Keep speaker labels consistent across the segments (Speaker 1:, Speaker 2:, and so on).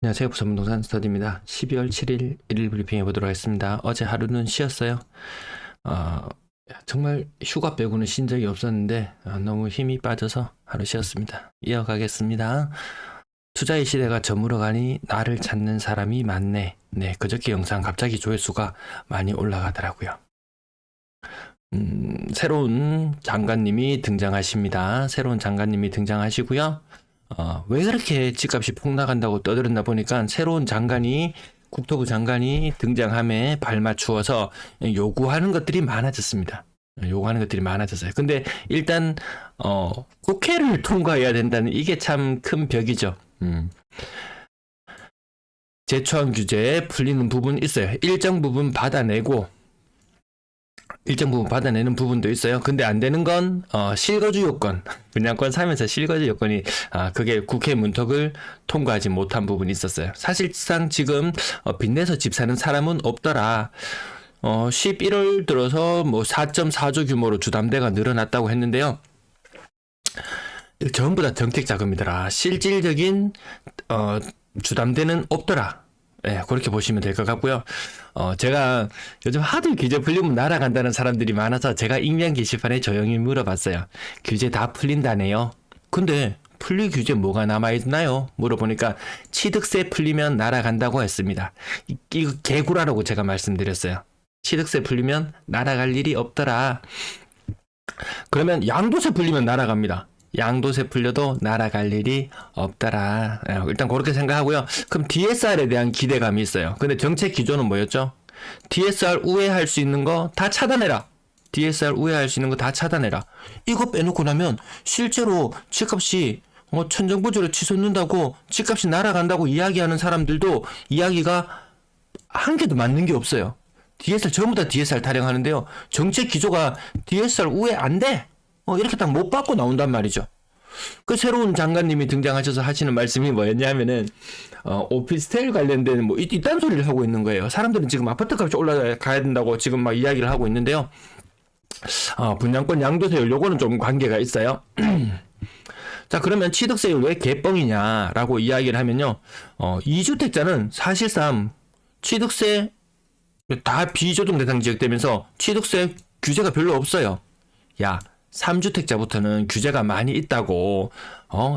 Speaker 1: 안녕하세요. 부산부동산 스터디입니다. 12월 7일 일일 브리핑 해보도록 하겠습니다. 어제 하루는 쉬었어요. 어, 정말 휴가 빼고는 쉰 적이 없었는데 너무 힘이 빠져서 하루 쉬었습니다. 이어가겠습니다. 투자의 시대가 저물어가니 나를 찾는 사람이 많네. 네, 그저께 영상 갑자기 조회수가 많이 올라가더라고요. 새로운 장관님이 등장하십니다. 새로운 장관님이 등장하시고요. 왜 그렇게 집값이 폭락한다고 떠들었나 보니까 새로운 장관이 국토부 장관이 등장함에 발맞추어서 요구하는 것들이 많아졌습니다. 요구하는 것들이 많아졌어요. 근데 일단 국회를 통과해야 된다는 이게 참 큰 벽이죠. 재초안 규제 풀리는 부분 있어요. 일정 부분 받아내는 부분도 있어요. 근데 안 되는 건 실거주 요건, 분양권 사면서 실거주 요건이 그게 국회 문턱을 통과하지 못한 부분이 있었어요. 사실상 지금 빚내서 집 사는 사람은 없더라. 11월 들어서 뭐 4.4조 규모로 주담대가 늘어났다고 했는데요. 전부 다 정책 자금이더라. 실질적인 주담대는 없더라. 네, 그렇게 보시면 될 것 같고요. 제가 요즘 하도 규제 풀리면 날아간다는 사람들이 많아서 제가 익명 게시판에 조용히 물어봤어요. 규제 다 풀린다네요. 근데 풀릴 규제 뭐가 남아있나요? 물어보니까 취득세 풀리면 날아간다고 했습니다. 이거 개구라라고 제가 말씀드렸어요. 취득세 풀리면 날아갈 일이 없더라. 그러면 양도세 풀리면 날아갑니다. 양도세 풀려도 날아갈 일이 없더라. 일단 그렇게 생각하고요. 그럼 DSR에 대한 기대감이 있어요. 근데 정책 기조는 뭐였죠? DSR 우회할 수 있는 거 다 차단해라. DSR 우회할 수 있는 거 다 차단해라. 이거 빼놓고 나면 실제로 집값이 천정부지로 치솟는다고 집값이 날아간다고 이야기하는 사람들도 이야기가 한 개도 맞는 게 없어요. DSR 전부 다 DSR 타령하는데요. 정책 기조가 DSR 우회 안 돼. 이렇게 딱 못 받고 나온단 말이죠. 그 새로운 장관님이 등장하셔서 하시는 말씀이 뭐였냐면은 오피스텔 관련된 뭐 이딴 소리를 하고 있는 거예요. 사람들은 지금 아파트 값이 올라가야 된다고 지금 막 이야기를 하고 있는데요. 분양권 양도세율 요거는 좀 관계가 있어요. 자, 그러면 취득세율 왜 개뻥이냐라고 이야기를 하면요. 2주택자는 사실상 취득세 다 비조정 대상 지역되면서 취득세 규제가 별로 없어요. 야, 3주택자부터는 규제가 많이 있다고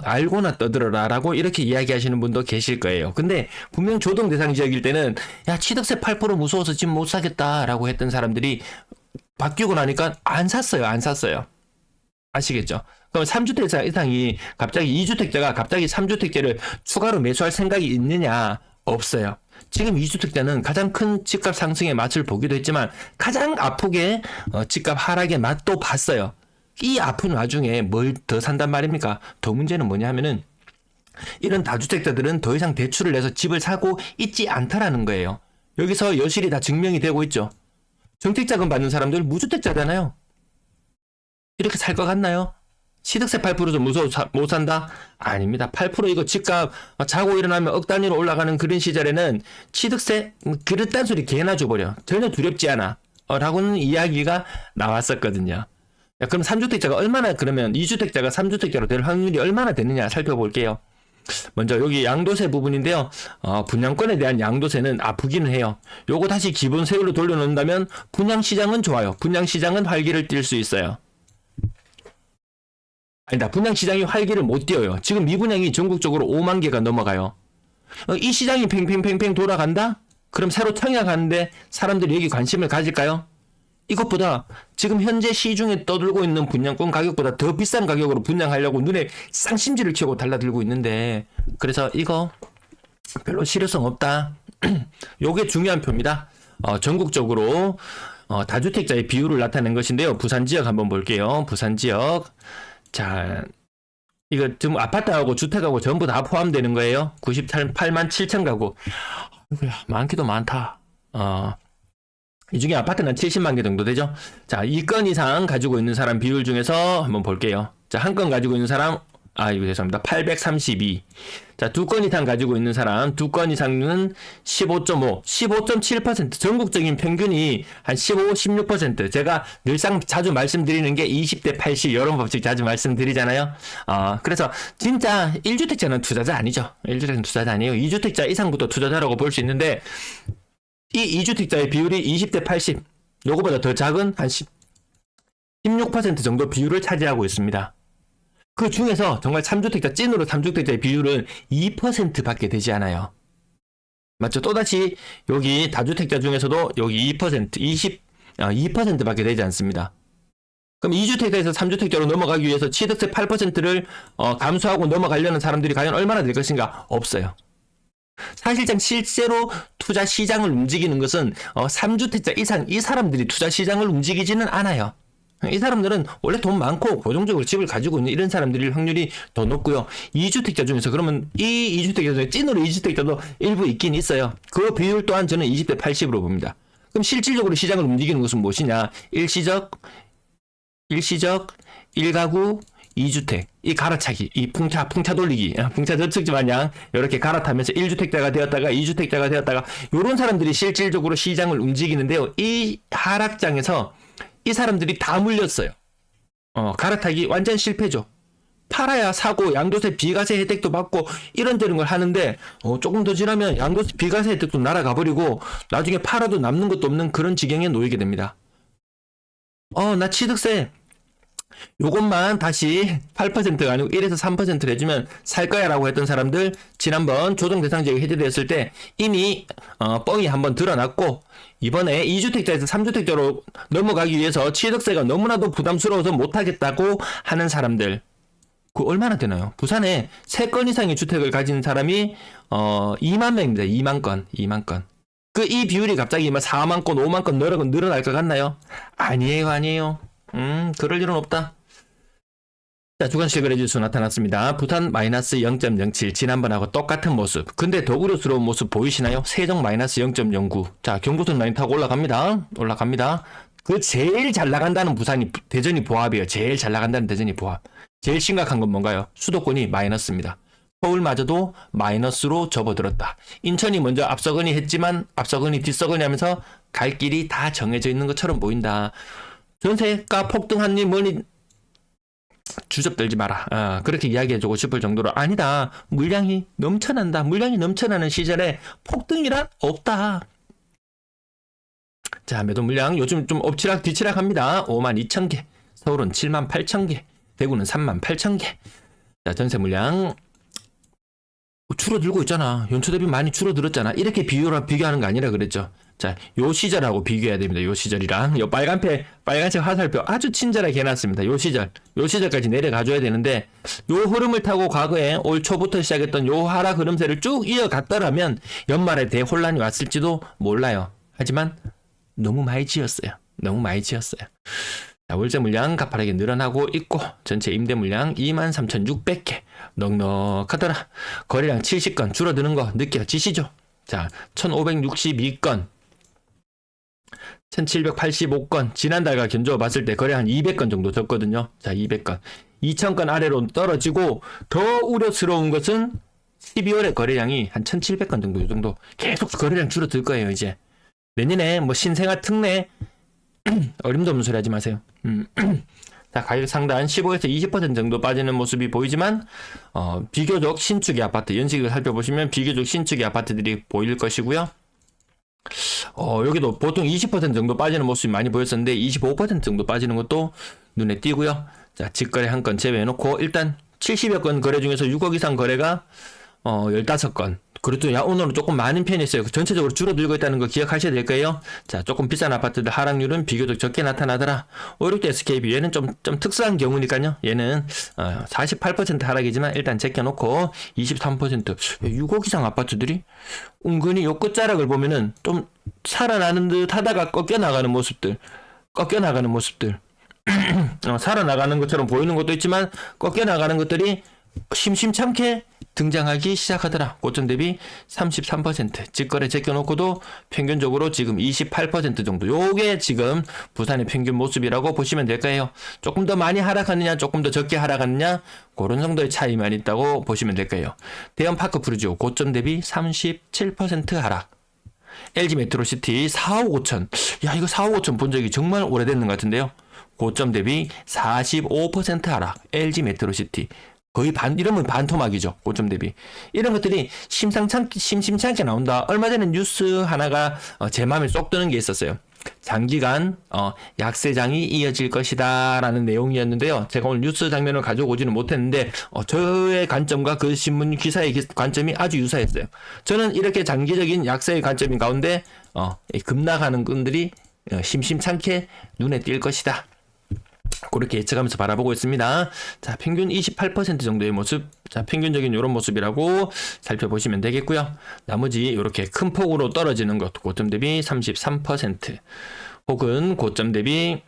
Speaker 1: 알고나 떠들어라 라고 이렇게 이야기하시는 분도 계실 거예요. 근데 분명 조정 대상 지역일 때는 야, 취득세 8% 무서워서 집 못 사겠다 라고 했던 사람들이 바뀌고 나니까 안 샀어요. 아시겠죠? 그럼 3주택자 이상이 갑자기 2주택자가 갑자기 3주택자를 추가로 매수할 생각이 있느냐? 없어요. 지금 2주택자는 가장 큰 집값 상승의 맛을 보기도 했지만 가장 아프게 집값 하락의 맛도 봤어요. 이 아픈 와중에 뭘 더 산단 말입니까? 더 문제는 뭐냐 하면은 이런 다주택자들은 더 이상 대출을 내서 집을 사고 있지 않다라는 거예요. 여기서 여실히 다 증명이 되고 있죠. 정책자금 받는 사람들 무주택자잖아요. 이렇게 살 것 같나요? 취득세 8%도 무서워 못 산다? 아닙니다. 8% 이거 집값 자고 일어나면 억 단위로 올라가는 그런 시절에는 취득세 그릇단 소리 개나 줘버려. 전혀 두렵지 않아. 라고는 이야기가 나왔었거든요. 그럼 3주택자가 얼마나 그러면 2주택자가 3주택자로 될 확률이 얼마나 되느냐 살펴볼게요. 먼저 여기 양도세 부분인데요. 분양권에 대한 양도세는 아프기는 해요. 요거 다시 기본 세율로 돌려놓는다면 분양시장은 좋아요. 분양시장은 활기를 띨 수 있어요. 아니다. 분양시장이 활기를 못 띄어요. 지금 미분양이 전국적으로 5만 개가 넘어가요. 이 시장이 팽팽팽팽 돌아간다? 그럼 새로 청약하는데 사람들이 여기 관심을 가질까요? 이것보다 지금 현재 시중에 떠들고 있는 분양권 가격보다 더 비싼 가격으로 분양하려고 눈에 쌍심지를 켜고 달라들고 있는데 그래서 이거 별로 실효성 없다. 요게 중요한 표입니다. 전국적으로 다주택자의 비율을 나타낸 것인데요. 부산 지역 한번 볼게요. 부산 지역. 자, 이거 지금 아파트하고 주택하고 전부 다 포함되는 거예요. 98만 7천 가구. 많기도 많다. 이 중에 아파트는 70만 개 정도 되죠. 자, 2건 이상 가지고 있는 사람 비율 중에서 한번 볼게요. 자, 한 건 가지고 있는 사람 이거 죄송합니다. 832. 자, 2건 이상 가지고 있는 사람, 2건 이상은 15.5, 15.7%. 전국적인 평균이 한 15, 16%. 제가 늘상 자주 말씀드리는 게 20대 80 여론 법칙 자주 말씀드리잖아요. 그래서 진짜 1주택자는 투자자 아니죠. 1주택자는 투자자 아니에요. 2주택자 이상부터 투자자라고 볼 수 있는데, 이 2주택자의 비율이 20대 80. 요거보다 더 작은 한 16% 정도 비율을 차지하고 있습니다. 그 중에서 정말 3주택자, 찐으로 3주택자의 비율은 2%밖에 되지 않아요. 맞죠? 또다시 여기 다주택자 중에서도 여기 2%, 2%밖에 되지 않습니다. 그럼 2주택자에서 3주택자로 넘어가기 위해서 취득세 8%를 감수하고 넘어가려는 사람들이 과연 얼마나 될 것인가? 없어요. 사실상 실제로 투자 시장을 움직이는 것은 3주택자 이상 이 사람들이 투자 시장을 움직이지는 않아요. 이 사람들은 원래 돈 많고 고정적으로 집을 가지고 있는 이런 사람들일 확률이 더 높고요. 2주택자 중에서 그러면 이 2주택자 중에 찐으로 2주택자도 일부 있긴 있어요. 그 비율 또한 저는 20대 80으로 봅니다. 그럼 실질적으로 시장을 움직이는 것은 무엇이냐? 일시적, 1가구, 2주택, 이 갈아차기, 이 풍차 돌리기, 풍차 저축지 마냥 이렇게 갈아타면서 1주택자가 되었다가 2주택자가 되었다가 이런 사람들이 실질적으로 시장을 움직이는데요. 이 하락장에서 이 사람들이 다 물렸어요. 갈아타기 완전 실패죠. 팔아야 사고 양도세 비과세 혜택도 받고 이런저런 걸 하는데 조금 더 지나면 양도세 비과세 혜택도 날아가 버리고 나중에 팔아도 남는 것도 없는 그런 지경에 놓이게 됩니다. 나 취득세 요것만 다시 8%가 아니고 1에서 3%를 해주면 살 거야 라고 했던 사람들 지난번 조정 대상 지역이 해제되었을 때 이미 뻥이 한번 드러났고 이번에 2주택자에서 3주택자로 넘어가기 위해서 취득세가 너무나도 부담스러워서 못하겠다고 하는 사람들 그 얼마나 되나요? 부산에 3건 이상의 주택을 가진 사람이 2만 명입니다. 2만 건. 그 이 비율이 갑자기 4만 건, 5만 건 늘어날 것 같나요? 아니에요. 그럴 일은 없다. 자, 주간 실거래 지수 나타났습니다. 부산 마이너스 0.07 지난번하고 똑같은 모습. 근데 더 우려스러운 모습 보이시나요? 세종 마이너스 0.09. 자, 경부선 라인 타고 올라갑니다. 그 제일 잘 나간다는 부산이 대전이 보합이에요. 제일 잘 나간다는 대전이 보합. 제일 심각한 건 뭔가요? 수도권이 마이너스입니다. 서울마저도 마이너스로 접어들었다. 인천이 먼저 앞서거니 했지만 앞서거니 뒤서거니 하면서 갈 길이 다 정해져 있는 것처럼 보인다. 전세가 폭등하니 뭐니 주접들지 마라. 그렇게 이야기해주고 싶을 정도로 아니다. 물량이 넘쳐난다. 물량이 넘쳐나는 시절에 폭등이란 없다. 자, 매도 물량 요즘 좀 엎치락 뒤치락 합니다. 52,000개. 서울은 78,000개. 대구는 38,000개. 자, 전세 물량 줄어들고 있잖아. 연초 대비 많이 줄어들었잖아. 이렇게 비교하는 거 아니라 그랬죠. 자, 요 시절하고 비교해야 됩니다. 요 시절이랑 요 빨간색 화살표 아주 친절하게 해놨습니다. 요 시절까지 내려가줘야 되는데 요 흐름을 타고 과거에 올 초부터 시작했던 요 하락 흐름세를 쭉 이어갔더라면 연말에 대혼란이 왔을지도 몰라요. 하지만 너무 많이 지었어요. 자, 월세 물량 가파르게 늘어나고 있고 전체 임대 물량 23,600개 넉넉하더라. 거래량 70건 줄어드는 거 느껴지시죠? 자, 1,562건 1,785건 지난달과 견주어 봤을 때 거래 한 200건 정도 적거든요. 자, 200건 2,000건 아래로 떨어지고 더 우려스러운 것은 12월에 거래량이 한 1,700건 정도 이 정도 계속 거래량 줄어들 거예요. 이제 내년에 뭐 신생아 특례 어림도 없는 소리 하지 마세요. 자, 가격 상단 15에서 20% 정도 빠지는 모습이 보이지만 비교적 신축의 아파트 연식을 살펴보시면 비교적 신축의 아파트들이 보일 것이고요. 여기도 보통 20% 정도 빠지는 모습이 많이 보였었는데 25% 정도 빠지는 것도 눈에 띄고요. 자, 직거래 한 건 제외해놓고 일단 70여 건 거래 중에서 6억 이상 거래가 15건. 그래도 오늘은 조금 많은 편이었어요. 전체적으로 줄어들고 있다는 거 기억하셔야 될 거예요. 자, 조금 비싼 아파트들 하락률은 비교적 적게 나타나더라. 569 SKB 얘는 좀 특수한 경우니까요. 얘는 48% 하락이지만 일단 제껴놓고 23% 6억 이상 아파트들이 은근히 요 끝자락을 보면은 좀 살아나는 듯 하다가 꺾여나가는 모습들 살아나가는 것처럼 보이는 것도 있지만 꺾여나가는 것들이 심심찮게 등장하기 시작하더라. 고점 대비 33%. 직거래 제껴놓고도 평균적으로 지금 28% 정도. 요게 지금 부산의 평균 모습이라고 보시면 될 거예요. 조금 더 많이 하락하느냐, 조금 더 적게 하락하느냐, 그런 정도의 차이만 있다고 보시면 될 거예요. 대형 파크 푸르지오 고점 대비 37% 하락. LG 메트로시티 4억 5천. 야, 이거 4억 5천 본 적이 정말 오래됐는 것 같은데요. 고점 대비 45% 하락. LG 메트로시티. 거의 이러면 반토막이죠. 고점 대비. 이런 것들이 심심찮게 나온다. 얼마 전에 뉴스 하나가 제 마음에 쏙 드는 게 있었어요. 장기간 약세장이 이어질 것이다 라는 내용이었는데요. 제가 오늘 뉴스 장면을 가져오지는 못했는데 저의 관점과 그 신문 기사의 관점이 아주 유사했어요. 저는 이렇게 장기적인 약세의 관점인 가운데 급락하는 끈들이 심심찮게 눈에 띌 것이다. 그렇게 예측하면서 바라보고 있습니다. 자, 평균 28% 정도의 모습. 자, 평균적인 이런 모습이라고 살펴보시면 되겠고요. 나머지 이렇게 큰 폭으로 떨어지는 것, 고점 대비 33%, 혹은 고점 대비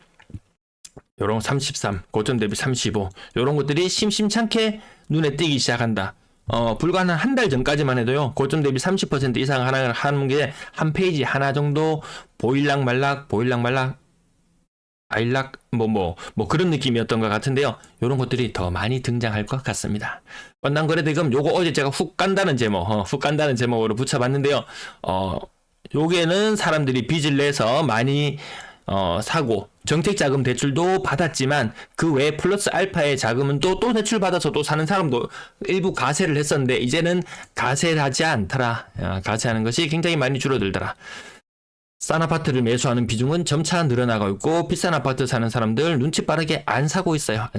Speaker 1: 요런 33, 고점 대비 35, 요런 것들이 심심찮게 눈에 띄기 시작한다. 불과 한 달 전까지만 해도요, 고점 대비 30% 이상 하는 게 한 페이지 하나 정도 보일락 말락 아일락 그런 느낌이었던 것 같은데요. 이런 것들이 더 많이 등장할 것 같습니다. 원당 거래대금 요거 어제 제가 훅 간다는 제목으로 붙여봤는데요. 요게는 사람들이 빚을 내서 많이 사고 정책자금 대출도 받았지만 그 외에 플러스 알파의 자금은 또 대출 받아서 또 사는 사람도 일부 가세를 했었는데 이제는 가세를 하지 않더라. 가세하는 것이 굉장히 많이 줄어들더라. 싼 아파트를 매수하는 비중은 점차 늘어나고 있고 비싼 아파트 사는 사람들 눈치 빠르게 안 사고 있어요.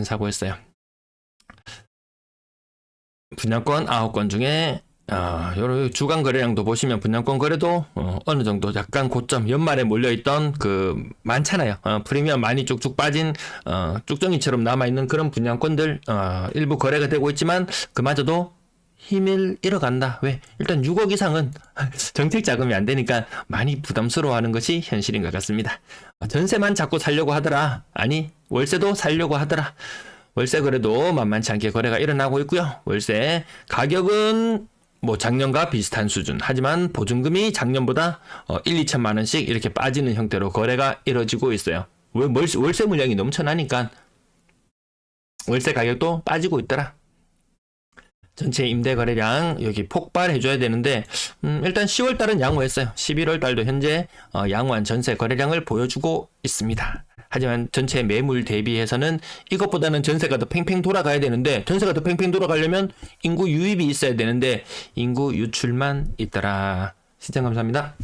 Speaker 1: 분양권 9건 중에 요런 주간 거래량도 보시면 분양권 거래도 어느 정도 약간 고점 연말에 몰려있던 많잖아요. 프리미엄 많이 쭉쭉 빠진 쭉정이처럼 남아있는 그런 분양권들 일부 거래가 되고 있지만 그마저도 힘을 잃어간다. 왜? 일단 6억 이상은 정책 자금이 안 되니까 많이 부담스러워하는 것이 현실인 것 같습니다. 전세만 자꾸 살려고 하더라. 아니, 월세도 살려고 하더라. 월세 거래도 만만치 않게 거래가 일어나고 있고요. 월세 가격은 작년과 비슷한 수준. 하지만 보증금이 작년보다 1, 2천만 원씩 이렇게 빠지는 형태로 거래가 이루어지고 있어요. 월세 물량이 넘쳐나니까 월세 가격도 빠지고 있더라. 전체 임대 거래량 여기 폭발해줘야 되는데 일단 10월달은 양호했어요. 11월달도 현재 양호한 전세 거래량을 보여주고 있습니다. 하지만 전체 매물 대비해서는 이것보다는 전세가 더 팽팽 돌아가야 되는데 전세가 더 팽팽 돌아가려면 인구 유입이 있어야 되는데 인구 유출만 있더라. 시청 감사합니다.